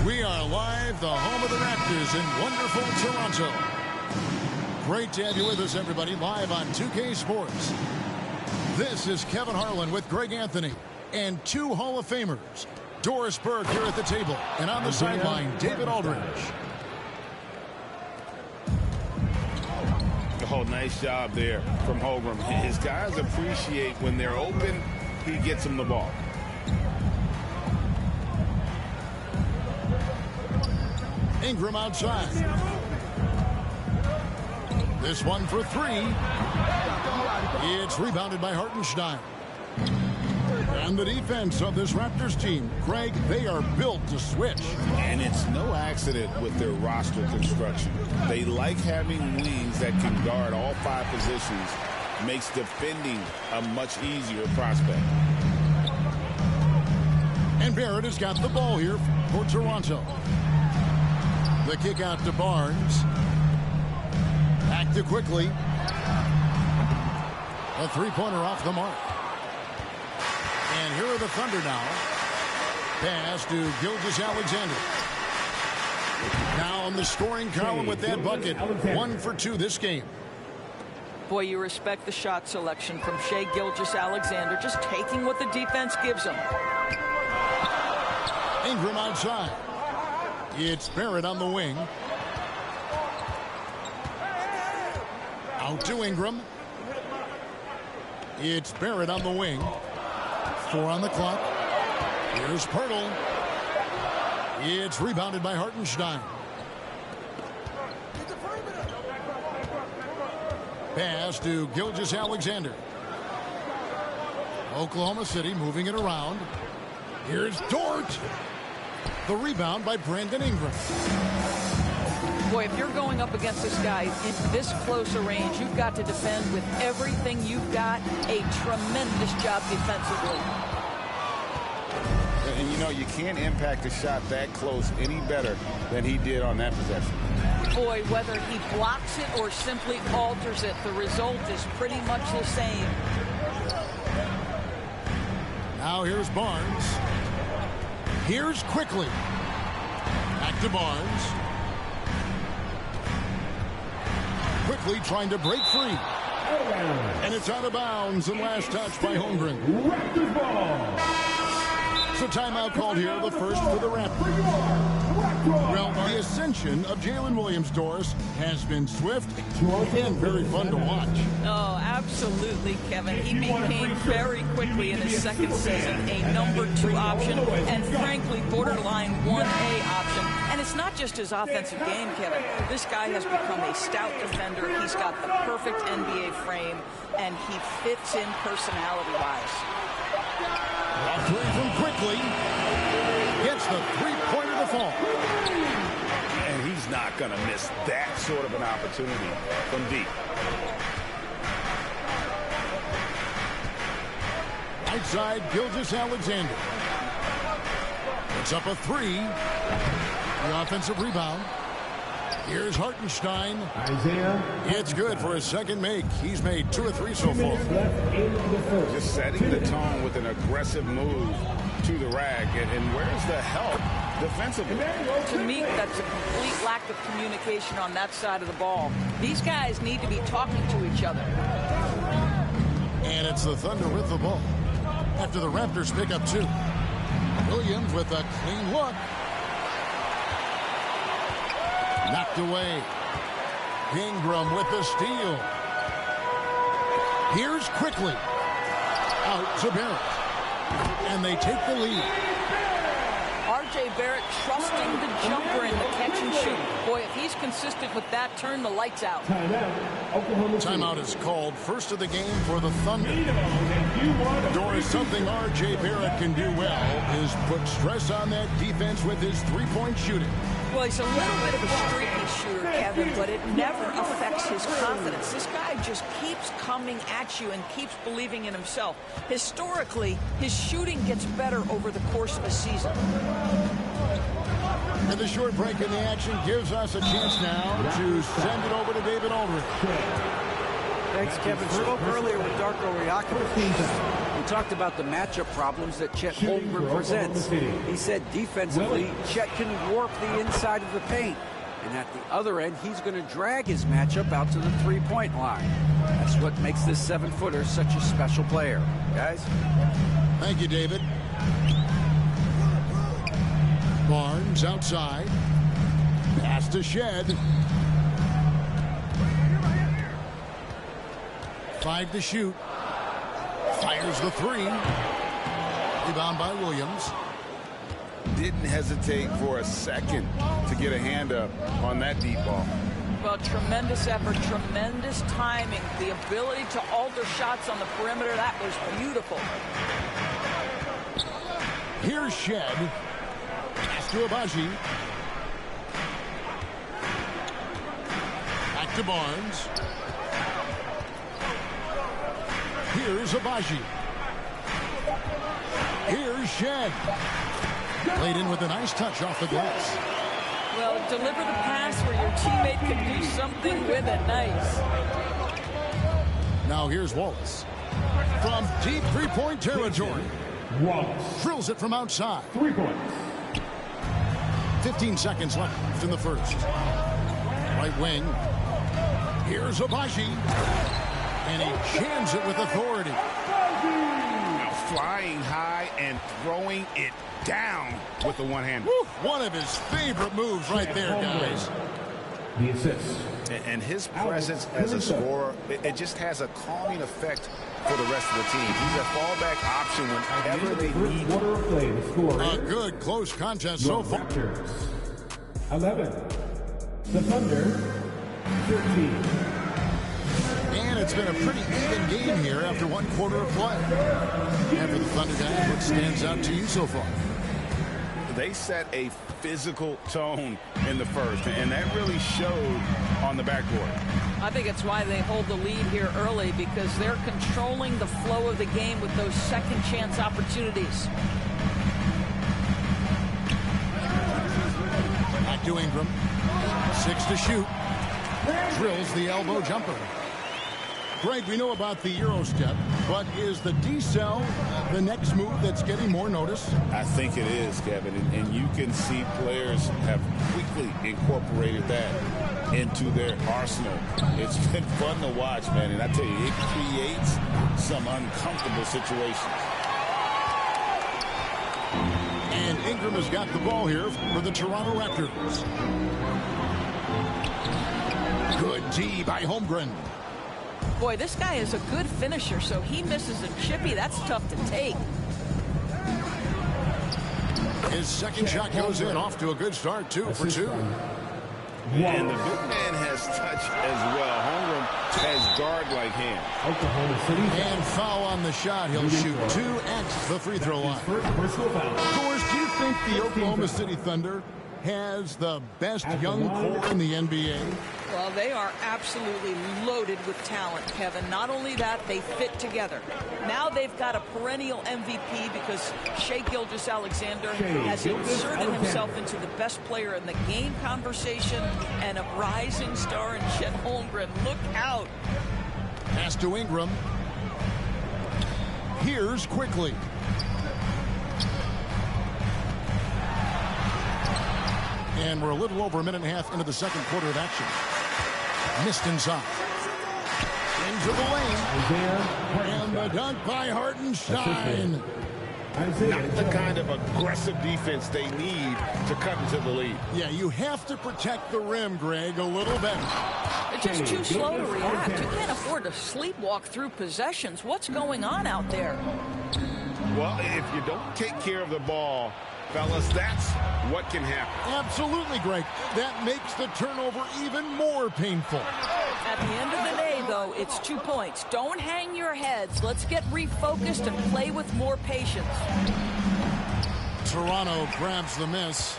We are live, the home of the Raptors in wonderful Toronto. Great to have you with us, everybody, live on 2K Sports. This is Kevin Harlan with Greg Anthony and two Hall of Famers. Doris Burke here at the table, and on the sideline, David Aldridge. Oh, nice job there from Holmgren. His guys appreciate when they're open, he gets them the ball. Ingram outside. This one for three. It's rebounded by Hartenstein. And the defense of this Raptors team, Greg, they are built to switch. And it's no accident with their roster construction. They like having wings that can guard all five positions. Makes defending a much easier prospect. And Barrett has got the ball here for Toronto. The kick out to Barnes. Back to Quickly. A three-pointer off the mark. And here are the Thunder now. Pass to Gilgeous-Alexander. Now on the scoring column with that bucket. 1 for 2 this game. Boy, you respect the shot selection from Shai Gilgeous-Alexander, just taking what the defense gives him. Ingram outside. It's Barrett on the wing. Out to Ingram. It's Barrett on the wing. 4 on the clock. Here's Pirtle. It's rebounded by Hartenstein. Pass to Gilgeous-Alexander. Oklahoma City moving it around. Here's Dort. The rebound by Brandon Ingram. Boy, if you're going up against this guy in this close a range, you've got to defend with everything you've got. A tremendous job defensively. And you know, you can't impact a shot that close any better than he did on that possession. Boy, whether he blocks it or simply alters it, the result is pretty much the same. Now here's Barnes. Here's Quickly. Back to Barnes. Quickly trying to break free. And it's out of bounds, and last touch by Holmgren. So timeout called here, the first for the Raptors. Well, the ascension of Jalen Williams, Doris, has been swift and very fun to watch. Oh, absolutely, Kevin. He became very quickly in his second season a #2 option and, frankly, borderline 1A option. And it's not just his offensive game, Kevin. This guy has become a stout defender. He's got the perfect NBA frame, and he fits in personality-wise. A three from Quickly. Gets the three-pointer to fall. And he's not going to miss that sort of an opportunity from deep. Outside, Gilgeous-Alexander. It's up a three. The offensive rebound. Here's Hartenstein. It's good for his second make. He's made 2 or 3 so far. Just setting the tone with an aggressive move to the rag. And where's the help defensively? To me, that's a complete lack of communication on that side of the ball. These guys need to be talking to each other. And it's the Thunder with the ball after the Raptors pick up 2. Williams with a clean look. Knocked away. Ingram with the steal. Here's Quickly. Out to Barrett. And they take the lead. R.J. Barrett trusting the jumper in the catch and shoot. Boy, if he's consistent with that, turn the lights out. Timeout is called. First of the game for the Thunder. Doris, something R.J. Barrett can do well is put stress on that defense with his three-point shooting. Well, he's a little bit of a streaky shooter, Kevin, but it never affects his confidence. This guy just keeps coming at you and keeps believing in himself. Historically, his shooting gets better over the course of a season. And the short break in the action gives us a chance now to send it over to David Aldridge. Thanks, Kevin. Spoke earlier with Darko Rajakovic. talked about the matchup problems that Chet Holmgren presents. He said defensively, Chet can warp the inside of the paint. And at the other end, he's going to drag his matchup out to the three-point line. That's what makes this 7-footer such a special player. Guys? Thank you, David. Barnes outside. Pass to Shed. 5 to shoot. Fires the 3. Rebound by Williams. Didn't hesitate for a second to get a hand up on that deep ball. Well, tremendous effort, tremendous timing, the ability to alter shots on the perimeter. That was beautiful. Here's Shed. Pass to Abaji. Back to Barnes. Here's Abaji. Here's Shed. Played in with a nice touch off the glass. Well, deliver the pass where your teammate can do something with it. Nice. Now here's Wallace. From deep three-point territory. Wallace Drills it from outside. 3 points. 15 seconds left in the first. Right wing. Here's Abaji. And he jams it with authority. Now flying high and throwing it down with the one-hander. One of his favorite moves right there, guys. The assist. And his presence as a scorer, it just has a calming effect for the rest of the team. He's a fallback option whenever they need. Quarter of play, the score A is good close contest so far. Raptors 11. The Thunder 13. And it's been a pretty even game here after 1 quarter of play. And for the Thunder guys, what stands out to you so far? They set a physical tone in the first, and that really showed on the backboard. I think it's why they hold the lead here early, because they're controlling the flow of the game with those second chance opportunities. Back to Ingram. 6 to shoot. Drills the elbow jumper. Greg, we know about the Euro step, but is the decel the next move that's getting more notice? I think it is, Kevin, and you can see players have quickly incorporated that into their arsenal. It's been fun to watch, man, and I tell you, it creates some uncomfortable situations. And Ingram has got the ball here for the Toronto Raptors. Good D by Holmgren. Boy, this guy is a good finisher, so he misses a chippy. That's tough to take. His second shot goes in, off to a good start, 2 for 2. And the big man has touch as well. Holmgren has guard-like hands. Oklahoma City. And foul on the shot. He'll shoot 2 at the free throw line. Personal foul. Course, do you think the Oklahoma City Thunder has the best young core in the NBA? Well, they are absolutely loaded with talent, Kevin. Not only that, they fit together. Now they've got a perennial MVP because Shai Gilgeous-Alexander has inserted himself into the best player in the game conversation, and a rising star in Chet Holmgren. Look out. Pass to Ingram. Here's quickly. And we're a little over a minute and a half into the second quarter of action. Missed inside. Into the lane. And the dunk by Hartenstein. Not the kind of aggressive defense they need to cut into the lead. Yeah, you have to protect the rim, Greg, a little bit. They're just too slow to react. You can't afford to sleepwalk through possessions. What's going on out there? Well, if you don't take care of the ball, fellas, that's what can happen. Absolutely, Greg. That makes the turnover even more painful. At the end of the day, though, it's 2 points. Don't hang your heads. Let's get refocused and play with more patience. Toronto grabs the miss.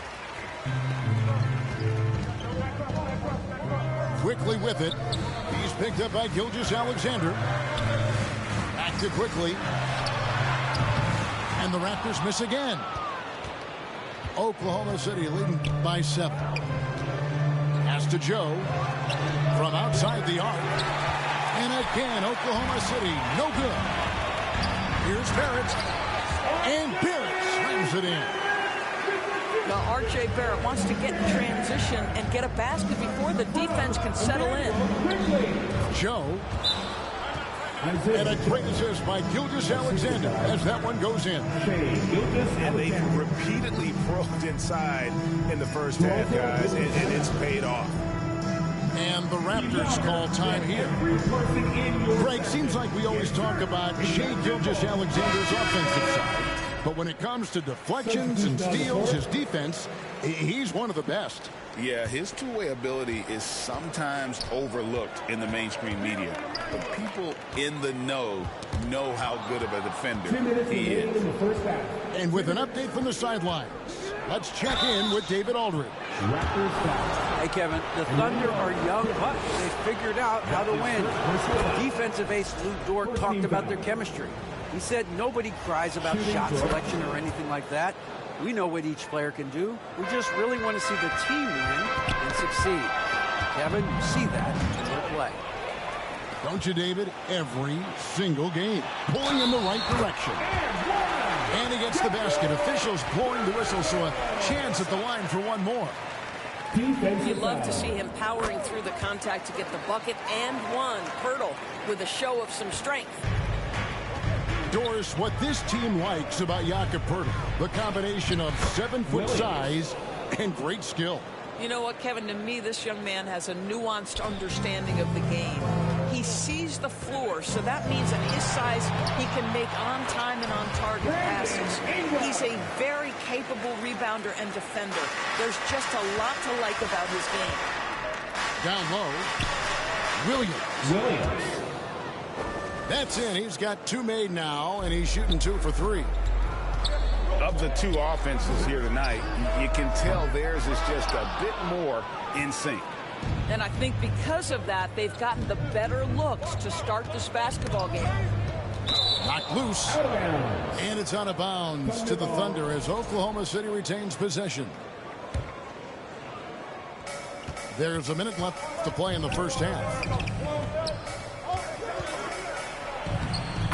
Quickly with it. He's picked up by Gilgeous-Alexander. Back to Quickly. And the Raptors miss again. Oklahoma City leading by 7. Pass to Joe from outside the arc. And again, Oklahoma City, no good. Here's Barrett. And Barrett slams it in. Now, R.J. Barrett wants to get in transition and get a basket before the defense can settle in. Joe. And a great assist by Gilgeous-Alexander as that one goes in. And they repeatedly probed inside in the first half, guys, and it's paid off. And the Raptors call time here. Greg, seems like we always talk about Shai Gilgeous-Alexander's offensive side. But when it comes to deflections and steals, his defense, he's one of the best. Yeah, his two-way ability is sometimes overlooked in the mainstream media. But people in the know how good of a defender he is. And with an update from the sidelines, let's check in with David Aldridge. Hey, Kevin, the Thunder are young, but they figured out how to win. Defensive ace Lou Dort talked about their chemistry. He said nobody cries about shot selection or anything like that. We know what each player can do. We just really want to see the team win and succeed. Kevin, you see that in their play. Don't you, David? Every single game. Pulling in the right direction. And he gets the basket. Officials blowing the whistle, so a chance at the line for one more. You love to see him powering through the contact to get the bucket and one. Pirtle with a show of some strength. Doris, what this team likes about Jakob Pirtle, the combination of 7-foot size and great skill. You know what, Kevin? To me, this young man has a nuanced understanding of the game. He sees the floor, so that means at his size, he can make on-time and on-target passes. He's a very capable rebounder and defender. There's just a lot to like about his game. Down low, Williams. That's in. He's got two made now, and he's shooting 2 for 3. Of the two offenses here tonight, you can tell theirs is just a bit more in sync. And I think because of that, they've gotten the better looks to start this basketball game. Knocked loose. And it's out of bounds to the Thunder as Oklahoma City retains possession. There's a minute left to play in the first half.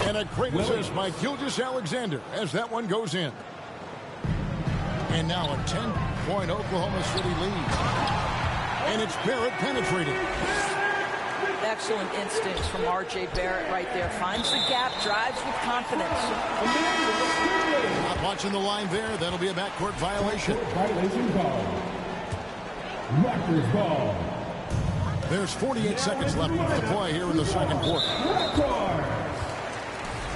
And a great assist by Gilgeous-Alexander as that one goes in. And now a 10-point Oklahoma City lead. And it's Barrett penetrating. Excellent instincts from R.J. Barrett right there. Finds the gap, drives with confidence. Not watching the line there. That'll be a backcourt violation. Violation ball. Raptors ball. There's 48 seconds left to play here in the second quarter.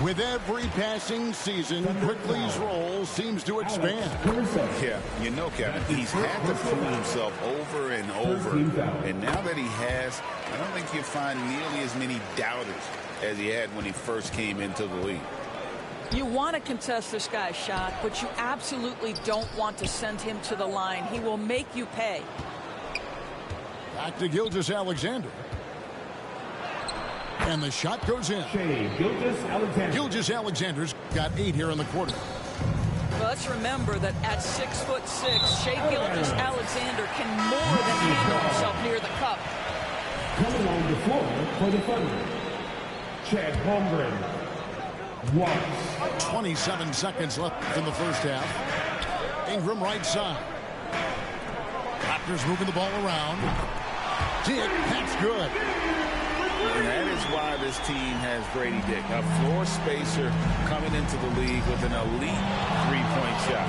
With every passing season, Quickly's role seems to expand. Yeah, you know, Kevin, he's had to prove himself over and over. And now that he has, I don't think you'll find nearly as many doubters as he had when he first came into the league. You want to contest this guy's shot, but you absolutely don't want to send him to the line. He will make you pay. Back to Gilgeous-Alexander. And the shot goes in. Gilgeous-Alexander's got 8 here in the quarter. Well, let's remember that at 6'6", Shai Gilgeous-Alexander can more than handle himself near the cup. Coming on the floor for the Thunder, Chad Holmgren. 27 seconds left in the first half. Ingram right side. Raptors moving the ball around. Dick, that's good. And that is why this team has Grady Dick, a floor spacer coming into the league with an elite three-point shot.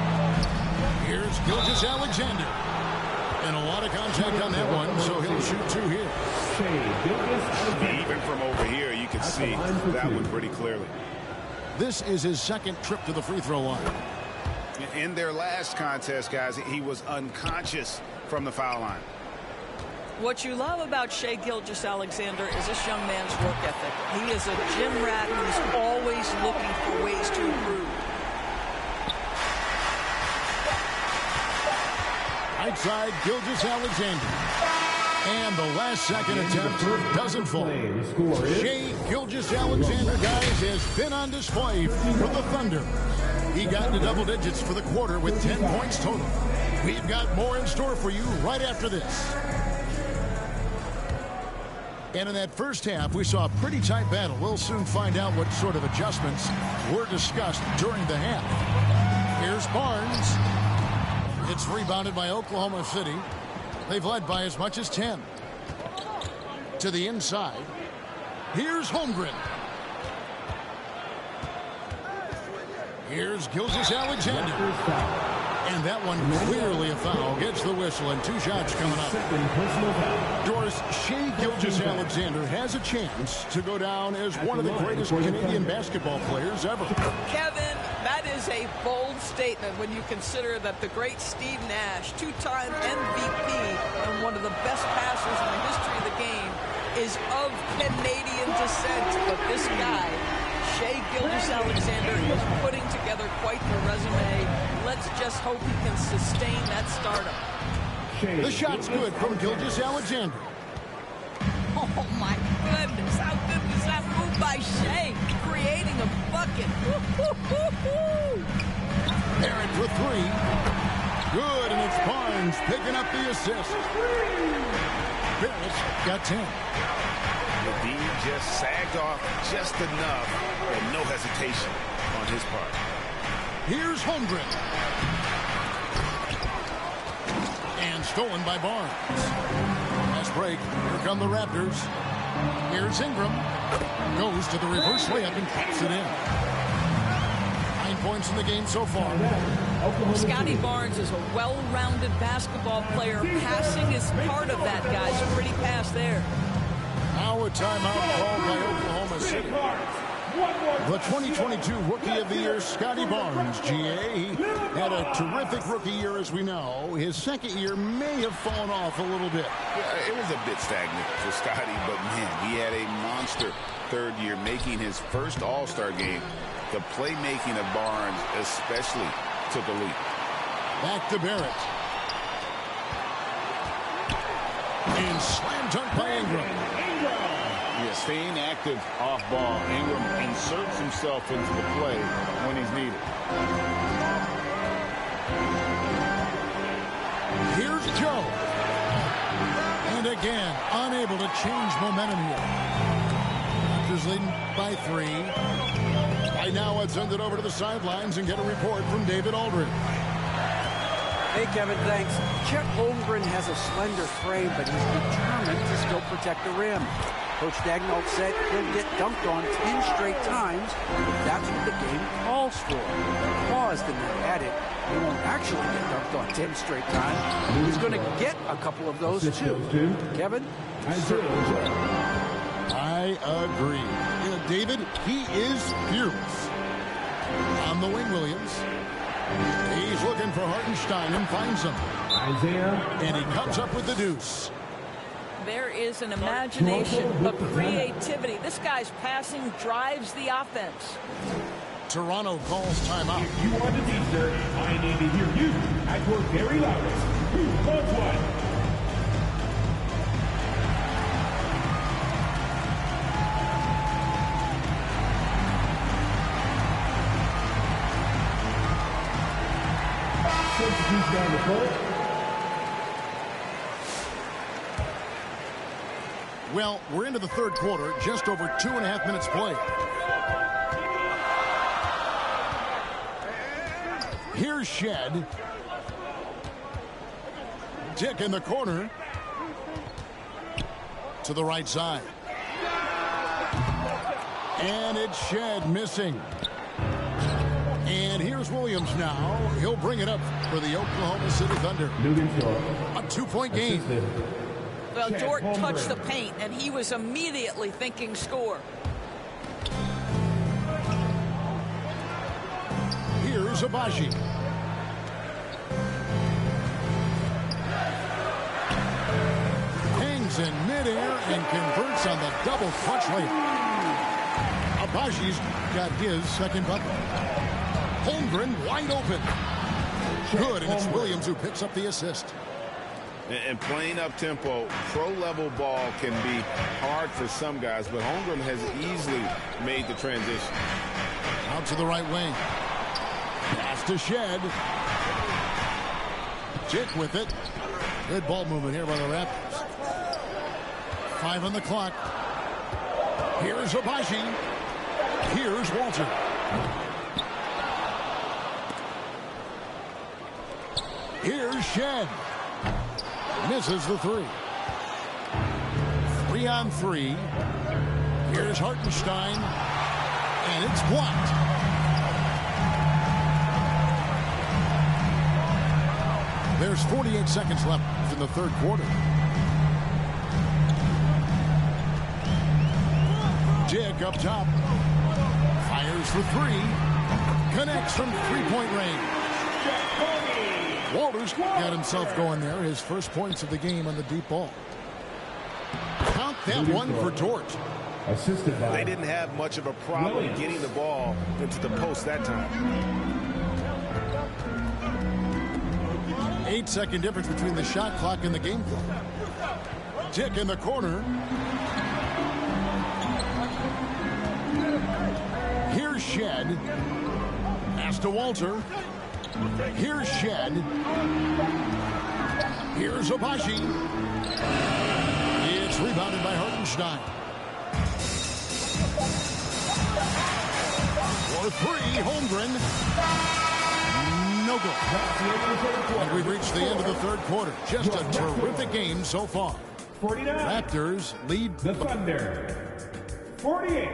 Here's Gilgeous-Alexander. And a lot of contact on that one, so he'll shoot 2 here. Even from over here, you can see that one pretty clearly. This is his second trip to the free throw line. In their last contest, guys, he was unconscious from the foul line. What you love about Shai Gilgeous-Alexander is this young man's work ethic. He is a gym rat who's always looking for ways to improve. Right side, Gilgeous-Alexander. And the last second attempt doesn't fall. Shai Gilgeous-Alexander, guys, has been on display for the Thunder. He got into double digits for the quarter with 10 points total. We've got more in store for you right after this. And in that first half, we saw a pretty tight battle. We'll soon find out what sort of adjustments were discussed during the half. Here's Barnes. It's rebounded by Oklahoma City. They've led by as much as 10. To the inside. Here's Holmgren. Here's Gilgeous-Alexander. And that one clearly a foul. Gets the whistle and 2 shots coming up. Doris, Shai Gilgeous-Alexander has a chance to go down as one of the greatest Canadian basketball players ever. Kevin, that is a bold statement when you consider that the great Steve Nash, 2-time MVP and one of the best passers in the history of the game, is of Canadian descent. But this guy, Shai Gilgeous-Alexander, is putting together quite the resume. Let's just hope he can sustain that stardom. The shot's good from Gilgeous-Alexander. Oh, my goodness. How good was that move by Shai? Creating a bucket. Barrett for 3. Good, and it's Barnes picking up the assist. Barrett's got 10. The D just sagged off just enough, and no hesitation on his part. Here's Holmgren. And stolen by Barnes. Last break. Here come the Raptors. Here's Ingram. Goes to the reverse layup and puts it in. 9 points in the game so far. Scotty Barnes is a well-rounded basketball player. Passing is part of that, guys. Pretty pass there. Now a timeout called by Oklahoma City. The 2022 Rookie of the Year, Scotty Barnes, GA. He had a terrific rookie year, as we know. His second year may have fallen off a little bit. Yeah, it was a bit stagnant for Scotty, but man, he had a monster third year, making his first All-Star game. The playmaking of Barnes especially took a leap. Back to Barrett. And slam dunk by Ingram. Yeah, staying active off ball. Ingram inserts himself into the play when he's needed. Here's Joe. And again, unable to change momentum here. Raptors leading by 3. Right now, let's send it over to the sidelines and get a report from David Aldridge. Hey, Kevin, thanks. Chet Holmgren has a slender frame, but he's determined to still protect the rim. Coach Dagnall said he'll get dunked on 10 straight times if that's what the game calls for. Paused and then added, he won't actually get dunked on 10 straight times. He's going to get a couple of those, too. Kevin? I agree. Yeah, David, he is fearless. On the wing, Williams. He's looking for Hartenstein and finds him. And he comes up with the deuce. There is an imagination, a creativity. This guy's passing drives the offense. Toronto calls timeout. If you want to be there, I need to hear you at your very loudest. On1. Down the court. Well, we're into the third quarter, just over 2.5 minutes played. Here's Shed. Dick in the corner. To the right side. And it's Shed missing. And here's Williams now. He'll bring it up for the Oklahoma City Thunder. A 2-point game. Well, Dort touched the paint, and he was immediately thinking score. Here's Abaji. Hangs in midair and converts on the double clutch layup. Abaji's got his second bucket. Holmgren wide open. Good, and it's Williams who picks up the assist. And playing up-tempo, pro-level ball can be hard for some guys, but Holmgren has easily made the transition. Out to the right wing. Pass to Shed. Chick with it. Good ball movement here by the Raptors. 5 on the clock. Here's Abaji. Here's Walter. Here's Shed. Misses the 3. 3 on 3. Here's Hartenstein. And it's blocked. There's 48 seconds left in the third quarter. Dick up top. Fires the 3. Connects from three-point range. Walters got himself going there. His first points of the game on the deep ball. Count that one for Dort. They didn't have much of a problem getting the ball into the post that time. 8-second difference between the shot clock and the game clock. Dick in the corner. Here's Shed. Pass to Walter. Here's Shed. Here's Abaji. It's rebounded by Hartenstein. For 3, Holmgren. No good. And we've reached the end of the third quarter. Just a terrific game so far. 49. Raptors lead The Thunder. 48.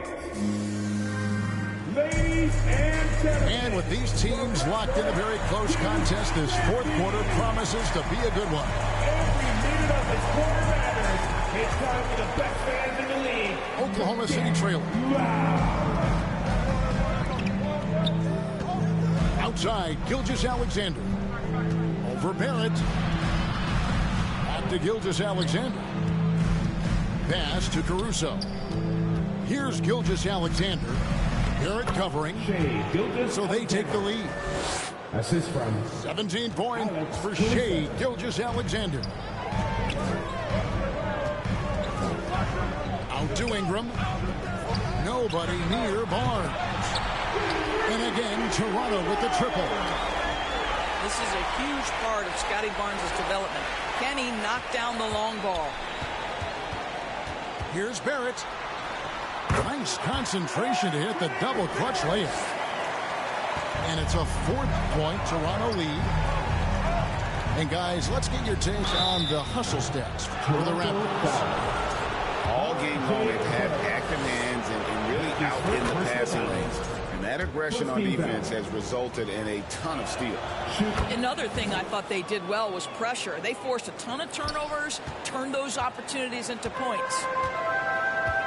Ladies and gentlemen. And with these teams locked in a very close contest, this fourth quarter promises to be a good one. Every minute of this quarter matters. It's time for the best fans in the league. Oklahoma City trailing. Outside, Gilgeous-Alexander. Over Barrett. Back to Gilgeous-Alexander. Pass to Caruso. Here's Gilgeous-Alexander. Barrett covering. So they take the lead. Assist from 17 points for Shea Gilgeous-Alexander. Out to Ingram. Nobody near Barnes. And again, Toronto with the triple. This is a huge part of Scotty Barnes' development. Can he knock down the long ball? Here's Barrett. Nice concentration to hit the double clutch layup. And it's a 4-point Toronto lead. And guys, let's get your take on the hustle stats for the Raptors. All game long, they've had active hands and really out in the passing lanes. And that aggression on defense has resulted in a ton of steals. Another thing I thought they did well was pressure. They forced a ton of turnovers, turned those opportunities into points.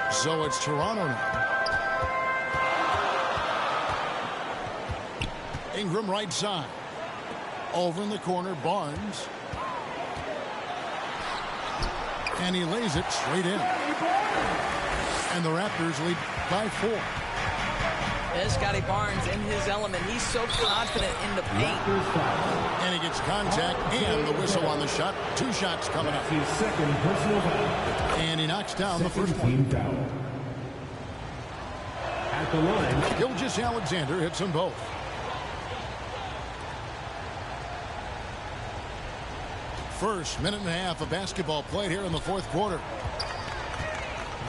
So it's Toronto now. Ingram right side. Over in the corner, Barnes. And he lays it straight in. And the Raptors lead by 4. There's Scotty Barnes in his element. He's so confident in the paint. And he gets contact and the whistle on the shot. 2 shots coming up. his second personal foul. And he knocks down the first Team one. foul. At the line, Gilgeous-Alexander hits them both. First minute and a half of basketball played here in the fourth quarter.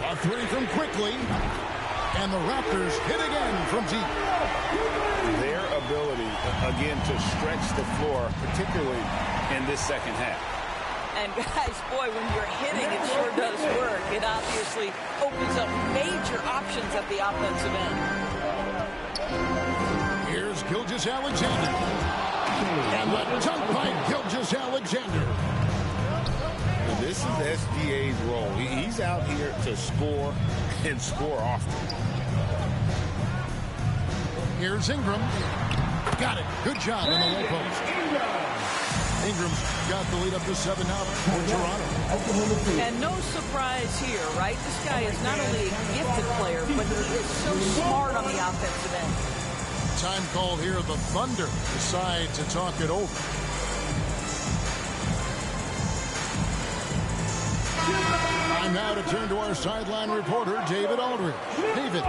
A 3 from Quickly. And the Raptors hit again from deep. Their ability, again, to stretch the floor, particularly in this second half. And guys, boy, when you're hitting, it sure does work. It obviously opens up major options at the offensive end. Here's Gilgeous-Alexander. And the dunk by Gilgeous-Alexander. This is SGA's role. He's out here to score and score often. Here's Ingram. Got it. Good job in the low post. Ingram's got the lead up to 7 now for Toronto. And no surprise here, right? This guy is not only a gifted player, but he is so smart on the offensive end. Time called here. The Thunder decide to talk it over. Time now to turn to our sideline reporter, David Aldridge. David.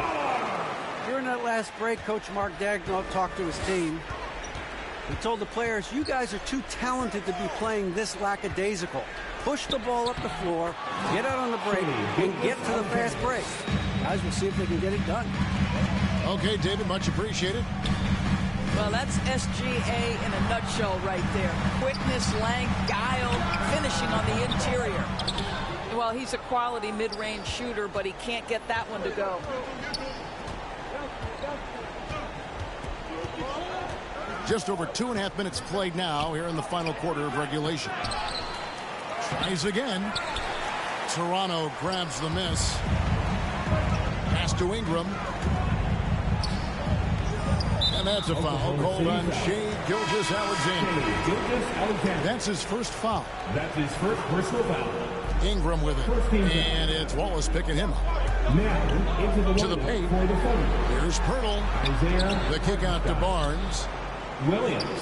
During that last break, Coach Mark Daigneault talked to his team. He told the players, you guys are too talented to be playing this lackadaisical. Push the ball up the floor, get out on the break, and get to the fast break. Guys will see if they can get it done. Okay, David, much appreciated. Well, that's SGA in a nutshell right there. Quickness, length, guile, finishing on the interior. Well, he's a quality mid-range shooter, but he can't get that one to go. Just over 2.5 minutes played now here in the final quarter of regulation. Tries again. Toronto grabs the miss. Pass to Ingram. And that's a foul called on Shai Gilgeous-Alexander. That's his first foul. That's his first personal foul. Ingram with it. And it's Wallace picking him up. Now into To the paint. Here's Pirtle. The kick out to Barnes. Williams.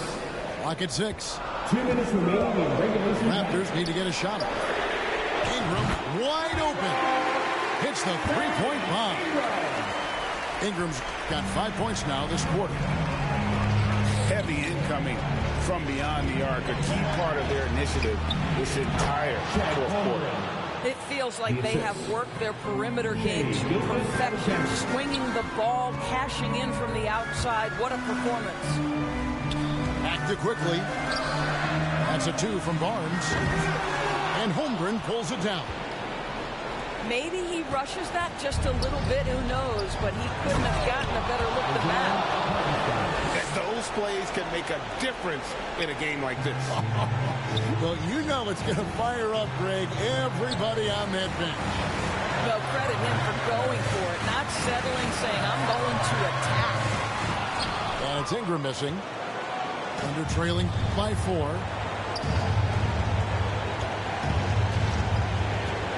Clock at 6. 2 minutes remaining in regulation. Raptors need to get a shot. Ingram wide open. Hits the three-point bomb. Ingram's got 5 points now this quarter. Heavy incoming from beyond the arc. A key part of their initiative this entire fourth quarter. It feels like they have worked their perimeter game to perfection. Swinging the ball, cashing in from the outside. What a performance. Acted quickly. That's a 2 from Barnes. And Holmgren pulls it down. Maybe he rushes that just a little bit, who knows, but he couldn't have gotten a better look than that. Those plays can make a difference in a game like this. Well, you know it's going to fire up, Greg, everybody on that bench. Well, credit him for going for it, not settling, saying, I'm going to attack. And it's Ingram missing. Under trailing by 4.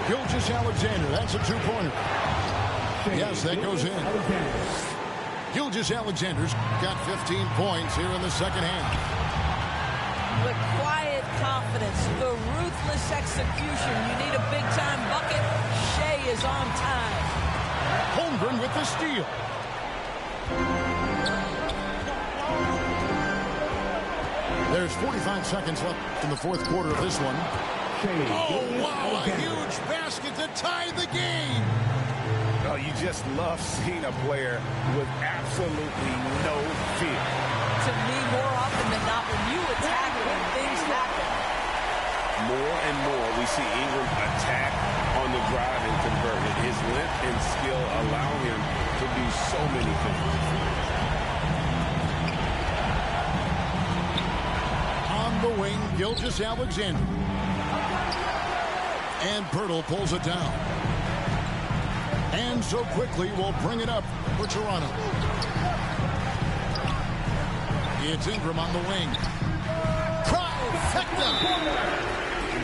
Gilgeous-Alexander, that's a 2-pointer. Yes, that goes in. Gilgeous-Alexander's got 15 points here in the second half. The quiet confidence, the ruthless execution. You need a big-time bucket. Shai is on time. Holmgren with the steal. There's 45 seconds left in the fourth quarter of this one. Oh, wow, a huge basket to tie the game. Oh, you just love seeing a player with absolutely no fear. To me, more often than not, when you attack, when things happen. More and more, we see Ingram attack on the drive and convert it. His length and skill allow him to do so many things. On the wing, Gilgeous-Alexander. And Pirtle pulls it down. And so quickly will bring it up for Toronto. It's Ingram on the wing. Trifecta!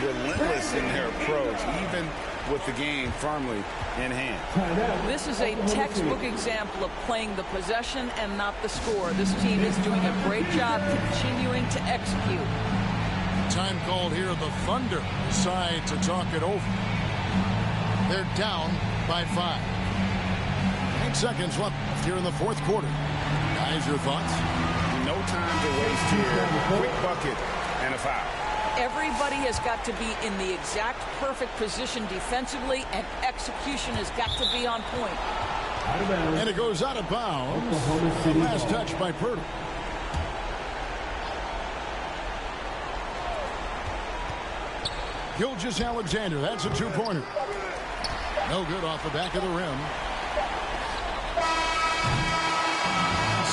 Relentless in their approach, even with the game firmly in hand. This is a textbook example of playing the possession and not the score. This team is doing a great job continuing to execute. Time called here. The Thunder decide to talk it over. They're down by 5. 8 seconds left here in the fourth quarter. Guys, your thoughts? No time to waste here. Quick bucket and a foul. Everybody has got to be in the exact perfect position defensively, and execution has got to be on point. And it goes out of bounds. Last touch by Pirtle. Gilgeous-Alexander, that's a 2-pointer. No good off the back of the rim.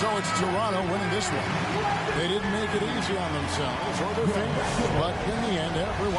So it's Toronto winning this one. They didn't make it easy on themselves or their fans, but in the end, everyone